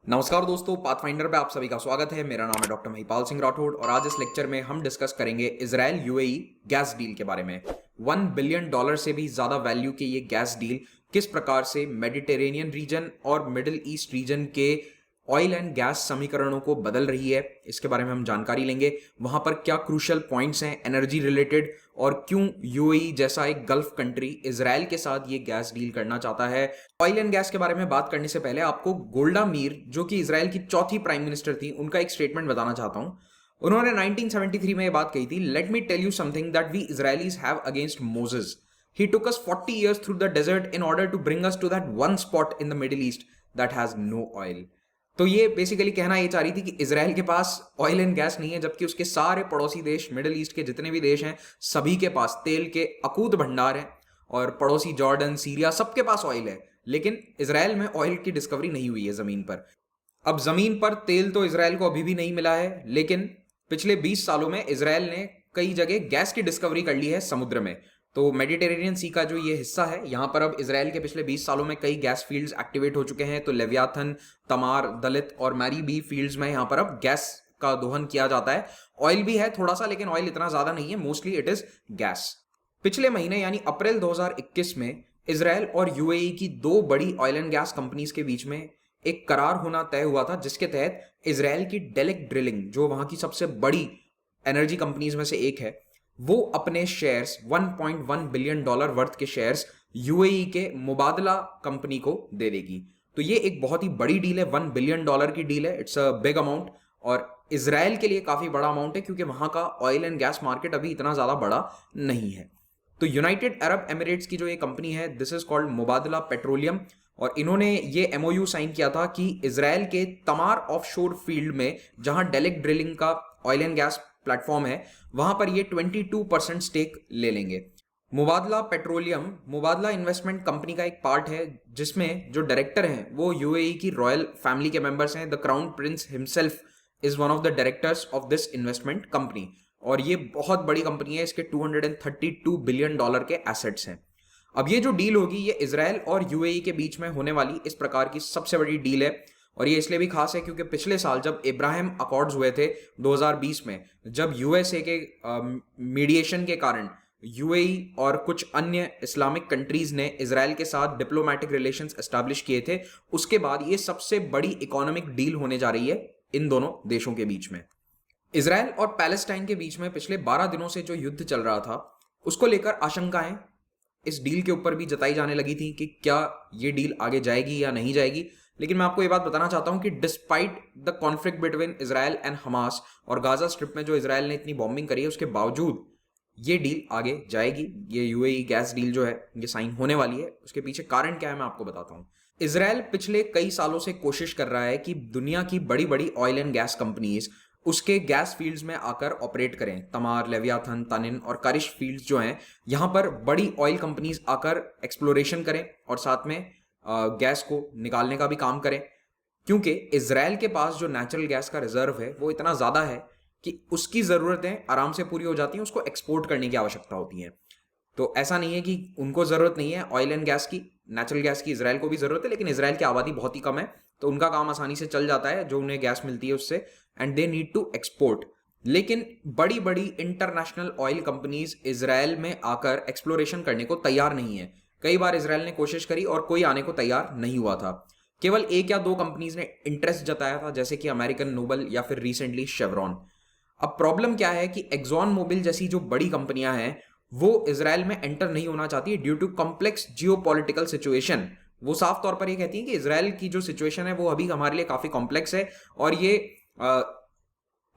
नमस्कार दोस्तों, पाथफाइंडर पे आप सभी का स्वागत है। मेरा नाम है डॉक्टर महिपाल सिंह राठौड़ और आज इस लेक्चर में हम डिस्कस करेंगे इजराइल यूएई गैस डील के बारे में। $1 बिलियन से भी ज्यादा वैल्यू की ये गैस डील किस प्रकार से मेडिटेरेनियन रीजन और मिडिल ईस्ट रीजन के ऑयल एंड गैस समीकरणों को बदल रही है, इसके बारे में हम जानकारी लेंगे। वहां पर क्या क्रूशियल पॉइंट्स हैं एनर्जी रिलेटेड और क्यों यूएई जैसा एक गल्फ कंट्री इजराइल के साथ ये गैस डील करना चाहता है। ऑयल एंड गैस के बारे में बात करने से पहले आपको गोल्डा मीर, जो कि इजराइल की चौथी प्राइम मिनिस्टर थी, उनका एक स्टेटमेंट बताना चाहता हूं। उन्होंने 1973 में ये बात कही थी, let me tell you something that we Israelis have against Moses. He took us 40 years through the desert in order to bring us to that one spot in the Middle East that has no oil. तो ये basically कहना ये चाह रही थी कि Israel के पास oil and gas नहीं है, जबकि उसके सारे पड़ोसी देश, मिडिल ईस्ट के जितने भी देश हैं, सभी के पास तेल के अकूत भंडार हैं और पड़ोसी जॉर्डन, सीरिया, सबके पास ऑयल है। लेकिन इजराइल में ऑयल की डिस्कवरी नहीं हुई है जमीन पर। अब जमीन पर तेल तो इजराइल को अभी भी नहीं मिला है, लेकिन पिछले 20 सालों में इजराइल ने कई जगह गैस की डिस्कवरी कर ली है समुद्र में। तो मेडिटेरेनियन सी का जो ये हिस्सा है, यहां पर अब इजराइल के पिछले 20 सालों में कई गैस फील्ड्स एक्टिवेट हो चुके हैं। तो लेवियाथन, तमार, दलित और मैरी बी फील्ड्स में यहां पर अब गैस का दोहन किया जाता है। ऑयल भी है थोड़ा सा, लेकिन ऑयल इतना ज्यादा नहीं है, मोस्टली इट इज गैस। पिछले महीने यानी अप्रैल 2021 में इजराइल और यूएई की दो बड़ी ऑयल एंड गैस कंपनीज के बीच में एक करार होना तय हुआ था, जिसके तहत इजराइल की डेलेक ड्रिलिंग, जो वहां की सबसे बड़ी एनर्जी कंपनीज में से एक है, वो अपने शेयर्स $1.1 बिलियन वर्थ के शेयर्स यूएई के मुबादला कंपनी को दे देगी। तो ये एक बहुत ही बड़ी डील है, $1 बिलियन की डील है। इट्स अ बिग अमाउंट और इजराइल के लिए काफी बड़ा अमाउंट है, क्योंकि वहां का ऑयल एंड गैस मार्केट अभी इतना ज्यादा बड़ा नहीं है। तो यूनाइटेड अरब एमिरेट्स की जो ये कंपनी है, दिस इज कॉल्ड मुबादला पेट्रोलियम, और इन्होंने ये एमओयू साइन किया था कि इजराइल के तमार ऑफशोर फील्ड में, जहां डेलेक ड्रिलिंग का ऑयल एंड गैस प्लेटफॉर्म है, वहां पर ये 22% स्टेक ले लेंगे। मुबादला पेट्रोलियम मुबादला इन्वेस्टमेंट कंपनी का एक पार्ट है, जिसमें जो डायरेक्टर हैं वो यूएई की रॉयल फैमिली के मेंबर्स हैं। The crown Prince himself is one of the directors of this investment company, और ये बहुत बड़ी कंपनी है। इसके $232 बिलियन के एसेट्स हैं। अब ये जो डील होगी, ये इजराइल और यूएई के बीच में होने वाली इस प्रकार की सबसे बड़ी डील है। और ये इसलिए भी खास है क्योंकि पिछले साल जब इब्राहिम अकॉर्ड्स हुए थे 2020 में, जब यूएसए के मीडिएशन के कारण यूएई और कुछ अन्य इस्लामिक कंट्रीज ने इजराइल के साथ डिप्लोमेटिक रिलेशंस एस्टैब्लिश किए थे, उसके बाद ये सबसे बड़ी इकोनॉमिक डील होने जा रही है इन दोनों देशों के बीच में। इजराइल और पैलेस्टाइन के बीच में पिछले 12 दिनों से जो युद्ध चल रहा था, उसको लेकर आशंकाएं इस डील के ऊपर भी जताई जाने लगी थी कि क्या ये डील आगे जाएगी या नहीं जाएगी। लेकिन मैं आपको ये बात बताना चाहता हूं कि despite the conflict between Israel and Hamas और गाजा स्ट्रिप में जो इजराइल ने इतनी बॉम्बिंग करी है, उसके बावजूद ये डील आगे जाएगी। ये यूएई गैस डील जो है, ये साइन होने वाली है। उसके पीछे कारण क्या है, मैं आपको बताता हूं। इजराइल पिछले कई सालों से कोशिश कर रहा है कि दुनिया की बड़ी बड़ी ऑयल एंड गैस कंपनीज उसके गैस फील्ड्स में आकर ऑपरेट करें। तमार, लेवियाथन, तनिन और कारिश फील्ड्स जो हैं, यहां पर बड़ी ऑयल कंपनीज आकर एक्सप्लोरेशन करें और साथ में गैस को निकालने का भी काम करें, क्योंकि इजराइल के पास जो नेचुरल गैस का रिजर्व है वो इतना ज्यादा है कि उसकी जरूरतें आराम से पूरी हो जाती हैं, उसको एक्सपोर्ट करने की आवश्यकता होती है। तो ऐसा नहीं है कि उनको जरूरत नहीं है ऑयल एंड गैस की, नेचुरल गैस की इजराइल को भी जरूरत है, लेकिन इजराइल की आबादी बहुत ही कम है, तो उनका काम आसानी से चल जाता है जो उन्हें गैस मिलती है उससे, and they need to export. लेकिन बड़ी बड़ी इंटरनेशनल ऑयल कंपनीज इजराइल में आकर एक्सप्लोरेशन करने को तैयार नहीं है। कई बार इजराइल ने कोशिश करी और कोई आने को तैयार नहीं हुआ था। केवल एक या दो कंपनीज ने इंटरेस्ट जताया था, जैसे कि अमेरिकन नोबल या फिर रिसेंटली शेवरॉन। अब प्रॉब्लम क्या है कि एक्सॉन मोबिल जैसी जो बड़ी कंपनियां हैं, वो इजराइल में एंटर नहीं होना चाहती due to complex geopolitical situation. वो साफ तौर पर ये कहती है कि इजराइल की जो सिचुएशन है वो अभी हमारे लिए काफी कॉम्प्लेक्स है, और ये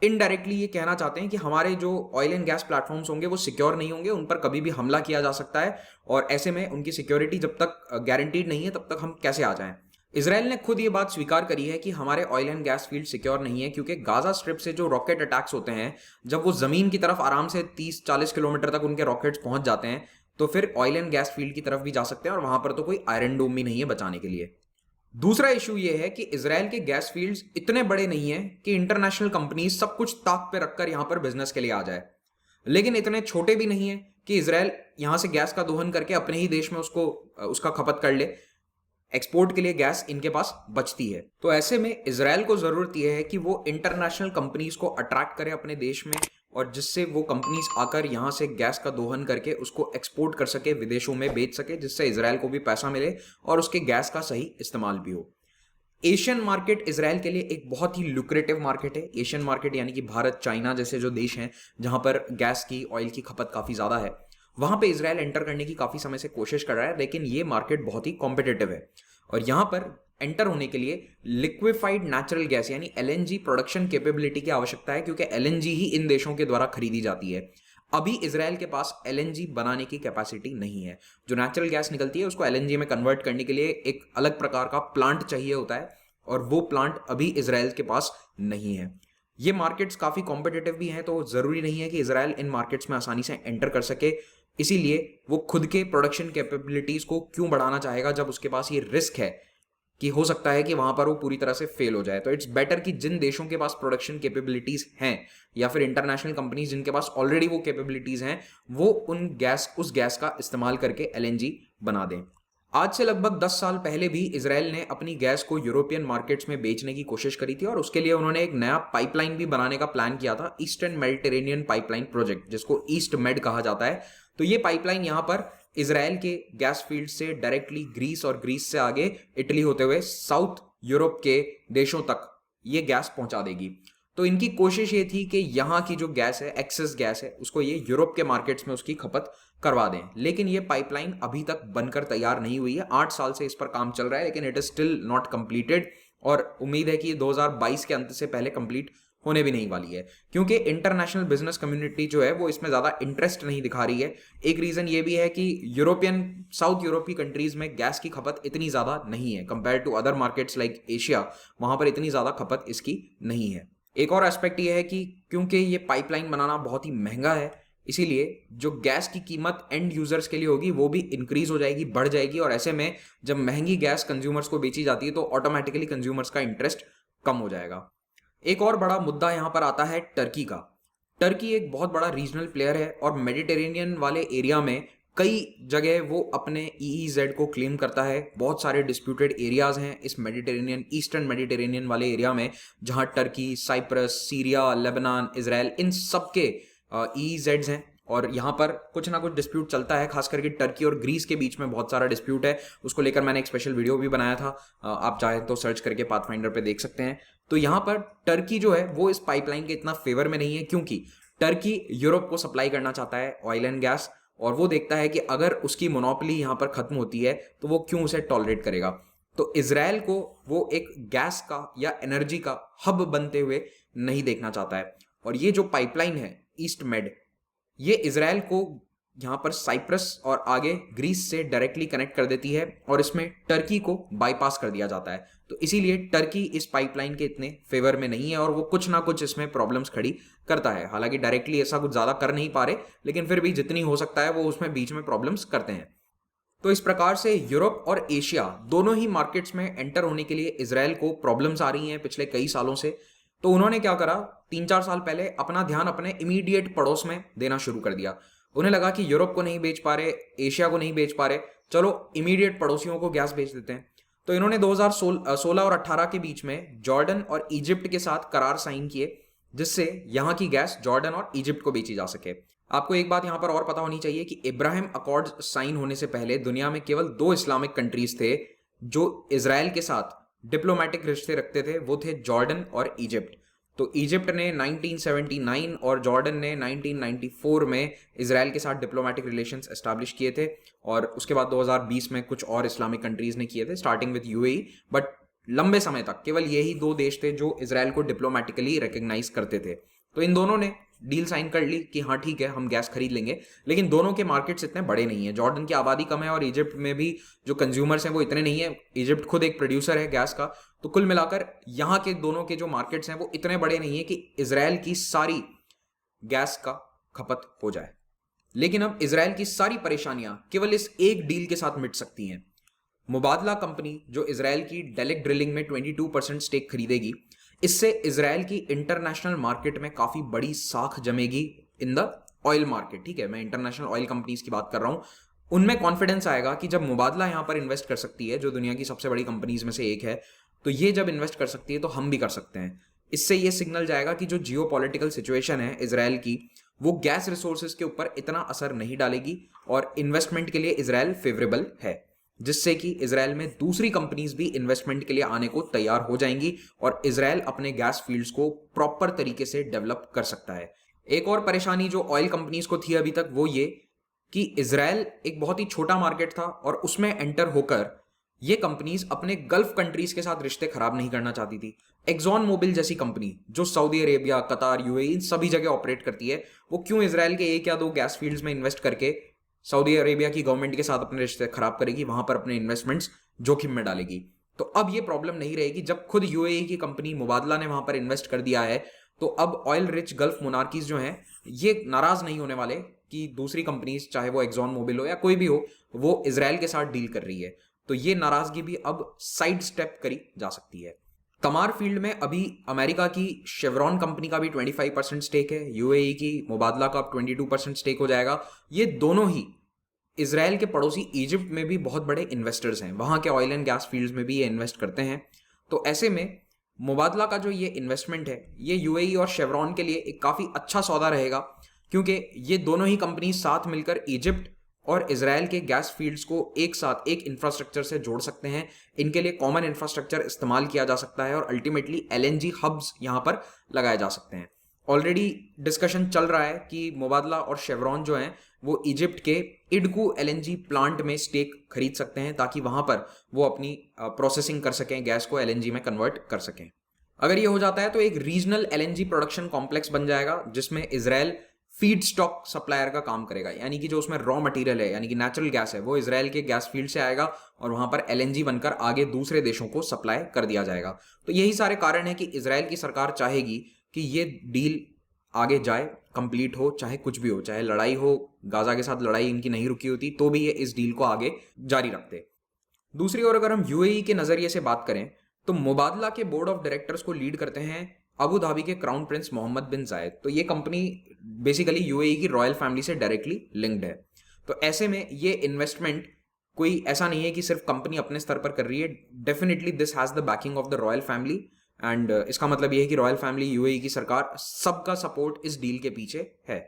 इनडायरेक्टली ये कहना चाहते हैं कि हमारे जो ऑयल एंड गैस प्लेटफॉर्म्स होंगे वो सिक्योर नहीं होंगे, उन पर कभी भी हमला किया जा सकता है, और ऐसे में उनकी सिक्योरिटी जब तक गारंटीड नहीं है तब तक हम कैसे आ जाएं। इजराइल ने खुद ये बात स्वीकार करी है कि हमारे oil and gas field secure नहीं है, क्योंकि गाजा स्ट्रिप से जो रॉकेट अटैक्स होते हैं, जब वो जमीन की तरफ आराम से 30-40 किलोमीटर तक उनके रॉकेट्स पहुंच जाते हैं, तो फिर ऑयल एंड गैस फील्ड की तरफ भी जा सकते हैं, और वहां पर तो कोई आयरन डोम भी नहीं है बचाने के लिए। दूसरा इशू ये है कि इजराइल के गैस फील्ड्स इतने बड़े नहीं है कि इंटरनेशनल कंपनीज सब कुछ ताक पे रखकर यहां पर बिजनेस के लिए आ जाए, लेकिन इतने छोटे भी नहीं है कि इजराइल यहां से गैस का दोहन करके अपने ही देश में उसका खपत कर ले। एक्सपोर्ट के लिए गैस इनके पास बचती है। तो ऐसे में इजराइल को जरूरत यह है कि वो इंटरनेशनल कंपनीज को अट्रैक्ट करे अपने देश में, और जिससे वो कंपनीज आकर यहाँ से गैस का दोहन करके उसको एक्सपोर्ट कर सके, विदेशों में बेच सके, जिससे इजराइल को भी पैसा मिले और उसके गैस का सही इस्तेमाल भी हो। एशियन मार्केट इजराइल के लिए एक बहुत ही लुक्रेटिव मार्केट है। एशियन मार्केट यानी कि भारत, चाइना जैसे जो देश हैं जहां पर गैस की, ऑयल की खपत काफी ज्यादा है, वहां पे इजराइल एंटर करने की काफी समय से कोशिश कर रहा है, लेकिन ये मार्केट बहुत ही कॉम्पिटिटिव है। और यहां पर एंटर होने के लिए लिक्विफाइड नेचुरल गैस यानी एलएनजी प्रोडक्शन कैपेबिलिटी की आवश्यकता है, क्योंकि एलएनजी ही इन देशों के द्वारा खरीदी जाती है। अभी इजराइल के पास एलएनजी बनाने की कैपेसिटी नहीं है। जो नेचुरल गैस निकलती है उसको एलएनजी में कन्वर्ट करने के लिए एक अलग प्रकार का प्लांट चाहिए होता है, और वो प्लांट अभी इजराइल के पास नहीं है। ये मार्केट्स काफी कॉम्पिटिटिव भी हैं, तो जरूरी नहीं है कि इजराइल इन मार्केट्स में आसानी से एंटर कर सके। इसीलिए वो खुद के प्रोडक्शन कैपेबिलिटीज को क्यों बढ़ाना चाहेगा जब उसके पास ये रिस्क है कि हो सकता है कि वहां पर वो पूरी तरह से फेल हो जाए। तो इट्स बेटर कि जिन देशों के पास प्रोडक्शन कैपेबिलिटीज हैं, या फिर इंटरनेशनल कंपनीज जिनके पास ऑलरेडी वो कैपेबिलिटीज हैं, वो उस गैस का इस्तेमाल करके एलएनजी बना दें। आज से लगभग 10 साल पहले भी इजराइल ने अपनी गैस को यूरोपियन मार्केट्स में बेचने की कोशिश करी थी, और उसके लिए उन्होंने एक नया पाइपलाइन भी बनाने का प्लान किया था, ईस्टर्न मेडिटेरेनियन पाइपलाइन प्रोजेक्ट, जिसको ईस्ट मेड कहा जाता है। तो ये पाइपलाइन यहाँ पर इजराइल के गैस फील्ड से डायरेक्टली ग्रीस, और ग्रीस से आगे इटली होते हुए साउथ यूरोप के देशों तक ये गैस पहुंचा देगी। तो इनकी कोशिश ये थी कि यहाँ की जो गैस है, एक्सेस गैस है, उसको ये यूरोप के मार्केट्स में उसकी खपत करवा दें। लेकिन ये पाइपलाइन अभी तक बनकर तैयार नहीं हुई है। 8 साल से इस पर काम चल रहा है, लेकिन it is still not completed, और उम्मीद है कि 2022 के अंत से पहले कंप्लीट होने भी नहीं वाली है, क्योंकि इंटरनेशनल बिजनेस कम्युनिटी जो है वो इसमें ज्यादा इंटरेस्ट नहीं दिखा रही है। एक रीजन ये भी है कि साउथ यूरोपीय कंट्रीज में गैस की खपत इतनी ज्यादा नहीं है compare to other markets like Asia, वहां पर इतनी ज्यादा खपत इसकी नहीं है। एक और एस्पेक्ट ये है कि क्योंकि ये पाइपलाइन बनाना बहुत ही महंगा है, इसीलिए जो गैस की कीमत एंड यूजर्स के लिए होगी वो भी इंक्रीज हो जाएगी, बढ़ जाएगी, और ऐसे में जब महंगी गैस कंज्यूमर्स को बेची जाती है तो ऑटोमेटिकली कंज्यूमर्स का इंटरेस्ट कम हो जाएगा। एक और बड़ा मुद्दा यहां पर आता है टर्की का। टर्की एक बहुत बड़ा रीजनल प्लेयर है, और मेडिटेरेनियन वाले एरिया में कई जगह वो अपने ईईजेड को क्लेम करता है। बहुत सारे डिस्प्यूटेड एरियाज हैं इस ईस्टर्न मेडिटेरेनियन वाले एरिया में, जहां Turkey, Cyprus, Syria, Lebanon, Israel, इन सब के ईईजेड्स हैं, और यहाँ पर कुछ ना कुछ डिस्प्यूट चलता है। खास करके टर्की और ग्रीस के बीच में बहुत सारा डिस्प्यूट है, उसको लेकर मैंने एक स्पेशल वीडियो भी बनाया था, आप चाहे तो सर्च करके पाथफाइंडर पे देख सकते हैं। तो यहाँ पर टर्की जो है वो इस पाइपलाइन के इतना फेवर में नहीं है, क्योंकि टर्की यूरोप को सप्लाई करना चाहता है ऑयल एंड गैस, और वो देखता है कि अगर उसकी मोनोपोली यहाँ पर खत्म होती है तो वो क्यों उसे टॉलरेट करेगा। तो इजराइल को वो एक गैस का या एनर्जी का हब बनते हुए नहीं देखना चाहता है। और ये जो पाइपलाइन है ईस्ट मेड, ये इजराइल को यहाँ पर साइप्रस और आगे ग्रीस से डायरेक्टली कनेक्ट कर देती है, और इसमें टर्की को बाईपास कर दिया जाता है। तो इसीलिए टर्की इस पाइपलाइन के इतने फेवर में नहीं है, और वो कुछ ना कुछ इसमें प्रॉब्लम्स खड़ी करता है। हालांकि डायरेक्टली ऐसा कुछ ज्यादा कर नहीं पा रहे, लेकिन फिर भी जितनी हो सकता है वो उसमें बीच में प्रॉब्लम्स करते हैं। तो इस प्रकार से यूरोप और एशिया दोनों ही मार्केट्स में एंटर होने के लिए इजराइल को प्रॉब्लम्स आ रही हैं पिछले कई सालों से। तो उन्होंने क्या करा, 3-4 साल पहले अपना ध्यान अपने इमीडिएट पड़ोस में देना शुरू कर दिया। उन्हें लगा कि यूरोप को नहीं बेच पा रहे, एशिया को नहीं बेच पा रहे, चलो इमीडिएट पड़ोसियों को गैस बेच देते हैं। तो इन्होंने 2016 और 18 के बीच में जॉर्डन और इजिप्ट के साथ करार साइन किए, जिससे यहाँ की गैस जॉर्डन और इजिप्ट को बेची जा सके। आपको एक बात यहाँ पर और पता होनी चाहिए कि इब्राहिम अकॉर्ड साइन होने से पहले दुनिया में केवल 2 इस्लामिक कंट्रीज थे जो इजराइल के साथ डिप्लोमेटिक रिश्ते रखते थे, वो थे जॉर्डन और इजिप्ट। तो इजिप्ट ने 1979 और जॉर्डन ने 1994 में इजराइल के साथ डिप्लोमेटिक रिलेशंस एस्टैब्लिश किए थे, और उसके बाद 2020 में कुछ और इस्लामिक कंट्रीज ने किए थे, स्टार्टिंग विद यूएई। बट लंबे समय तक केवल यही 2 देश थे जो इजराइल को डिप्लोमेटिकली रिकॉग्नाइज करते थे। तो इन दोनों ने डील साइन कर ली कि हाँ ठीक है, हम गैस खरीद लेंगे, लेकिन दोनों के मार्केट्स इतने बड़े नहीं है। जॉर्डन की आबादी कम है, और इजिप्ट में भी जो कंज्यूमर्स हैं वो इतने नहीं है। इजिप्ट खुद एक प्रोड्यूसर है गैस का। तो कुल मिलाकर यहाँ के दोनों के जो मार्केट्स हैं वो इतने बड़े नहीं है कि इजराइल की सारी गैस का खपत हो जाए। लेकिन अब इजराइल की सारी परेशानियां केवल इस एक डील के साथ मिट सकती हैं। मुबादला कंपनी जो इजराइल की डेलिक ड्रिलिंग में 22% स्टेक खरीदेगी, इससे इजराइल की इंटरनेशनल मार्केट में काफी बड़ी साख जमेगी इन द ऑयल मार्केट। ठीक है, मैं इंटरनेशनल ऑयल कंपनीज की बात कर रहा हूं। उनमें कॉन्फिडेंस आएगा कि जब मुबादला यहाँ पर इन्वेस्ट कर सकती है, जो दुनिया की सबसे बड़ी कंपनीज में से एक है, तो ये जब इन्वेस्ट कर सकती है तो हम भी कर सकते हैं। इससे ये सिग्नल जाएगा कि जो जियो पॉलिटिकल सिचुएशन है इसराइल की, वो गैस रिसोर्सेज के ऊपर इतना असर नहीं डालेगी और इन्वेस्टमेंट के लिए इसराइल फेवरेबल है, जिससे कि इसराइल में दूसरी कंपनीज भी इन्वेस्टमेंट के लिए आने को तैयार हो जाएंगी और इसराइल अपने गैस फील्ड्स को प्रॉपर तरीके से डेवलप कर सकता है। एक और परेशानी जो ऑयल कंपनीज को थी अभी तक, वो ये कि इसराइल एक बहुत ही छोटा मार्केट था और उसमें एंटर होकर ये कंपनीज अपने गल्फ कंट्रीज के साथ रिश्ते खराब नहीं करना चाहती थी। एक्सॉन मोबिल जैसी कंपनी जो सऊदी अरेबिया, कतार, यूएई इन सभी जगह ऑपरेट करती है, वो क्यों इसराइल के एक या दो गैस फील्ड्स में इन्वेस्ट करके सऊदी अरेबिया की गवर्नमेंट के साथ अपने रिश्ते खराब करेगी, वहां पर अपने इन्वेस्टमेंट्स जोखिम में डालेगी। तो अब ये प्रॉब्लम नहीं रहेगी। जब खुद यूएई की कंपनी मुबादला ने वहां पर इन्वेस्ट कर दिया है, तो अब ऑयल रिच गल्फ मोनार्कीज जो हैं ये नाराज नहीं होने वाले कि दूसरी कंपनीज, चाहे वो एक्सॉन मोबिल हो या कोई भी हो, वो इसराइल के साथ डील कर रही है। तो ये नाराजगी भी अब साइड स्टेप करी जा सकती है। तमार फील्ड में अभी अमेरिका की शेवरॉन कंपनी का भी 25% स्टेक है, यूएई की मुबादला का 22% स्टेक हो जाएगा। ये दोनों ही इसराइल के पड़ोसी इजिप्ट में भी बहुत बड़े इन्वेस्टर्स हैं, वहां के ऑयल एंड गैस फील्ड्स में भी ये इन्वेस्ट करते हैं। तो ऐसे में मुबादला का जो ये इन्वेस्टमेंट है, ये यूएई और शेवरॉन के लिए एक काफ़ी अच्छा सौदा रहेगा, क्योंकि ये दोनों ही कंपनी साथ मिलकर इजिप्ट और इसराइल के गैस फील्ड्स को एक साथ एक इंफ्रास्ट्रक्चर से जोड़ सकते हैं। इनके लिए कॉमन इंफ्रास्ट्रक्चर इस्तेमाल किया जा सकता है और अल्टीमेटली एलएनजी हब्स यहाँ पर लगाए जा सकते हैं। ऑलरेडी डिस्कशन चल रहा है कि मुबादला और शेवरॉन जो हैं वो इजिप्ट के इडकू एलएनजी प्लांट में स्टेक खरीद सकते हैं, ताकि वहां पर वो अपनी प्रोसेसिंग कर सकें, गैस को एलएनजी में कन्वर्ट कर सकें। अगर ये हो जाता है तो एक रीजनल एलएनजी प्रोडक्शन कॉम्प्लेक्स बन जाएगा, जिसमें इसराइल फीड स्टॉक सप्लायर का काम करेगा, यानी कि जो उसमें रॉ मटेरियल है, यानी कि नेचुरल गैस है, वो इसराइल के गैस फील्ड से आएगा और वहां पर एलएनजी बनकर आगे दूसरे देशों को सप्लाई कर दिया जाएगा। तो यही सारे कारण है कि इसराइल की सरकार चाहेगी कि ये डील आगे जाए, कंप्लीट हो, चाहे कुछ भी हो, चाहे लड़ाई हो, गाजा के साथ लड़ाई इनकी नहीं रुकी होती तो भी ये इस डील को आगे जारी रखते। दूसरी ओर अगर हम यूएई के नजरिए से बात करें, तो मुबादला के बोर्ड ऑफ डायरेक्टर्स को लीड करते हैं अबू धाबी के क्राउन प्रिंस मोहम्मद बिन जायद। तो ये कंपनी बेसिकली यूएई की रॉयल फैमिली से डायरेक्टली लिंक्ड है। तो ऐसे में ये इन्वेस्टमेंट कोई ऐसा नहीं है कि सिर्फ कंपनी अपने स्तर पर कर रही है, definitely this has the banking of the royal family. And इसका मतलब ये है कि रॉयल फैमिली, यूएई की सरकार, सबका सपोर्ट इस डील के पीछे है।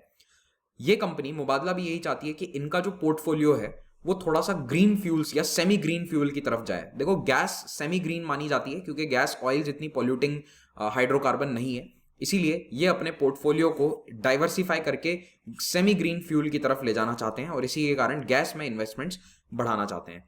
ये कंपनी मुबादला भी यही चाहती है कि इनका जो पोर्टफोलियो है वो थोड़ा सा ग्रीन फ्यूल्स या सेमी ग्रीन फ्यूल की तरफ जाए। देखो, गैस सेमी ग्रीन मानी जाती है क्योंकि गैस ऑयल जितनी पॉल्यूटिंग हाइड्रोकार्बन नहीं है, इसीलिए ये अपने पोर्टफोलियो को डाइवर्सिफाई करके सेमी ग्रीन फ्यूल की तरफ ले जाना चाहते हैं और इसी के कारण गैस में इन्वेस्टमेंट्स बढ़ाना चाहते हैं।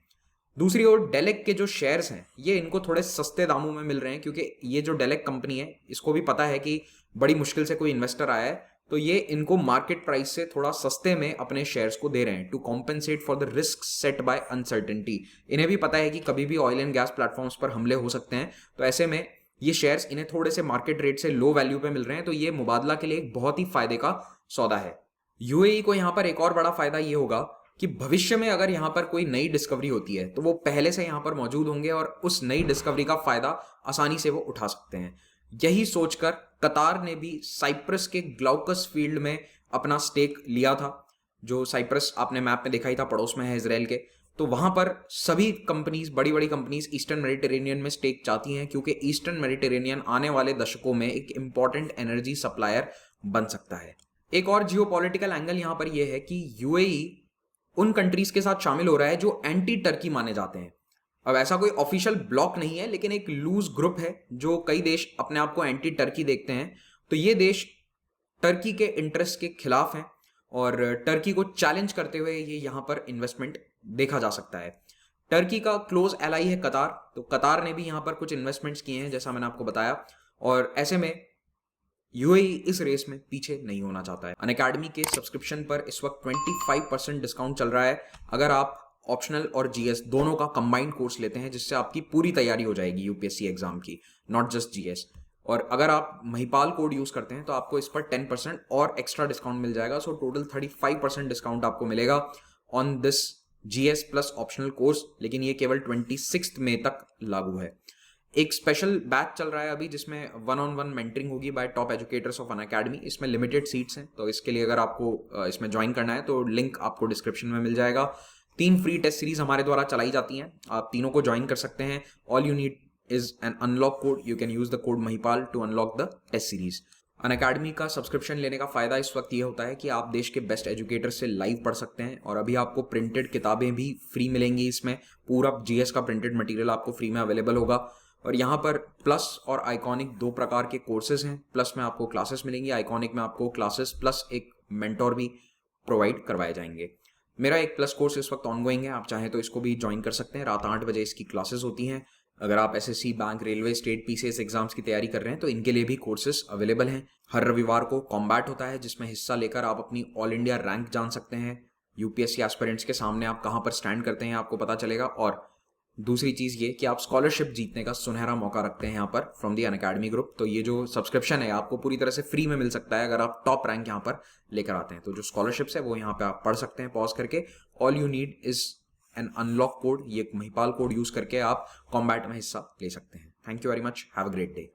दूसरी ओर डेलेक के जो शेयर्स हैं ये इनको थोड़े सस्ते दामों में मिल रहे हैं, क्योंकि ये जो डेलेक कंपनी है इसको भी पता है कि बड़ी मुश्किल से कोई इन्वेस्टर आया है, तो ये इनको मार्केट प्राइस से थोड़ा सस्ते में अपने शेयर्स को दे रहे हैं to compensate for the risk set by uncertainty. इन्हें भी पता है कि कभी भी ऑयल एंड गैस प्लेटफॉर्म्स पर हमले हो सकते हैं, तो ऐसे में ये शेयर्स इन्हें थोड़े से मार्केट रेट से लो वैल्यू पे मिल रहे हैं। तो ये मुबादला के लिए एक बहुत ही फायदे का सौदा है। यूएई को यहाँ पर एक और बड़ा फायदा ये होगा कि भविष्य में अगर यहाँ पर कोई नई डिस्कवरी होती है तो वो पहले से यहाँ पर मौजूद होंगे और उस नई डिस्कवरी का फायदा आसानी से वो उठा सकते हैं। यही सोचकर कतार ने भी साइप्रस के ग्लाउकस फील्ड में अपना स्टेक लिया था। जो साइप्रस आपने मैप में देखा ही था, पड़ोस में है इसराइल के। तो वहां पर सभी कंपनीज, बड़ी बड़ी कंपनीज ईस्टर्न मेडिटेरेनियन में स्टेक चाहती हैं, क्योंकि ईस्टर्न मेडिटेरेनियन आने वाले दशकों में एक इंपॉर्टेंट एनर्जी सप्लायर बन सकता है। एक और जियोपॉलिटिकल एंगल यहाँ पर यह है कि यूएई उन कंट्रीज के साथ शामिल हो रहा है जो एंटी टर्की माने जाते हैं। अब ऐसा कोई ऑफिशियल ब्लॉक नहीं है, लेकिन एक लूज ग्रुप है जो कई देश अपने आप को एंटी टर्की देखते हैं। तो ये देश टर्की के इंटरेस्ट के खिलाफ हैं और टर्की को चैलेंज करते हुए ये यहाँ पर इन्वेस्टमेंट देखा जा सकता है। टर्की का क्लोज एलाई है कतार, तो कतार ने भी यहाँ पर कुछ इन्वेस्टमेंट्स किए हैं जैसा मैंने आपको बताया, और ऐसे में यूएई इस रेस में पीछे नहीं होना चाहता है। अनअकैडमी के सब्सक्रिप्शन पर इस वक्त 25% डिस्काउंट चल रहा है अगर आप ऑप्शनल और जीएस दोनों का कंबाइंड कोर्स लेते हैं, जिससे आपकी पूरी तैयारी हो जाएगी यूपीएससी एग्जाम की, नॉट जस्ट जीएस। और अगर आप महिपाल कोड यूज करते हैं तो आपको इस पर 10% और एक्स्ट्रा डिस्काउंट मिल जाएगा। सो टोटल 35% डिस्काउंट आपको मिलेगा on this GS plus optional course, लेकिन ये केवल 26 मई तक लागू है। एक स्पेशल बैच चल रहा है अभी जिसमें 1-on-1 मेंटरिंग होगी bye top educators of Unacademy. इसमें लिमिटेड सीट्स हैं, तो इसके लिए अगर आपको इसमें ज्वाइन करना है तो लिंक आपको डिस्क्रिप्शन में मिल जाएगा। 3 फ्री टेस्ट सीरीज हमारे द्वारा चलाई जाती हैं, आप तीनों को ज्वाइन कर सकते हैं। All you need is an unlock code, you can use the code Mahipal to unlock the test series. Unacademy का सब्सक्रिप्शन लेने का फायदा इस वक्त ये होता है कि आप देश के बेस्ट एजुकेटर से लाइव पढ़ सकते हैं, और अभी आपको प्रिंटेड किताबें भी फ्री मिलेंगी। इसमें पूरा जीएस का प्रिंटेड मटेरियल आपको फ्री में अवेलेबल होगा। और यहाँ पर प्लस और आइकॉनिक 2 प्रकार के कोर्सेज हैं। प्लस में आपको क्लासेस मिलेंगी, आइकॉनिक में आपको क्लासेस प्लस एक मेंटोर भी प्रोवाइड करवाए जाएंगे। मेरा एक प्लस कोर्स इस वक्त ऑनगोइंग है, आप चाहें तो इसको भी ज्वाइन कर सकते हैं। रात 8 बजे इसकी क्लासेस होती हैं। अगर आप SSC, bank, railway, state, PCS exams की तैयारी कर रहे हैं तो इनके लिए भी कोर्सेज अवेलेबल हैं। हर रविवार को कॉम्बैट होता है, जिसमें हिस्सा लेकर आप अपनी ऑल इंडिया रैंक जान सकते हैं। यूपीएससी एस्पिरेंट्स के सामने आप कहाँ पर स्टैंड करते हैं आपको पता चलेगा। और दूसरी चीज़ ये कि आप स्कॉलरशिप जीतने का सुनहरा मौका रखते हैं यहाँ पर फ्रॉम दी अनअकैडमी ग्रुप। तो ये जो सब्सक्रिप्शन है आपको पूरी तरह से फ्री में मिल सकता है अगर आप टॉप रैंक यहाँ पर लेकर आते हैं। तो जो स्कॉलरशिप्स है वो यहाँ पे आप पढ़ सकते हैं पॉज करके। All you need is an unlock code, ये महिपाल कोड यूज करके आप कॉम्बैट में हिस्सा ले सकते हैं। Thank you very much, have a great day.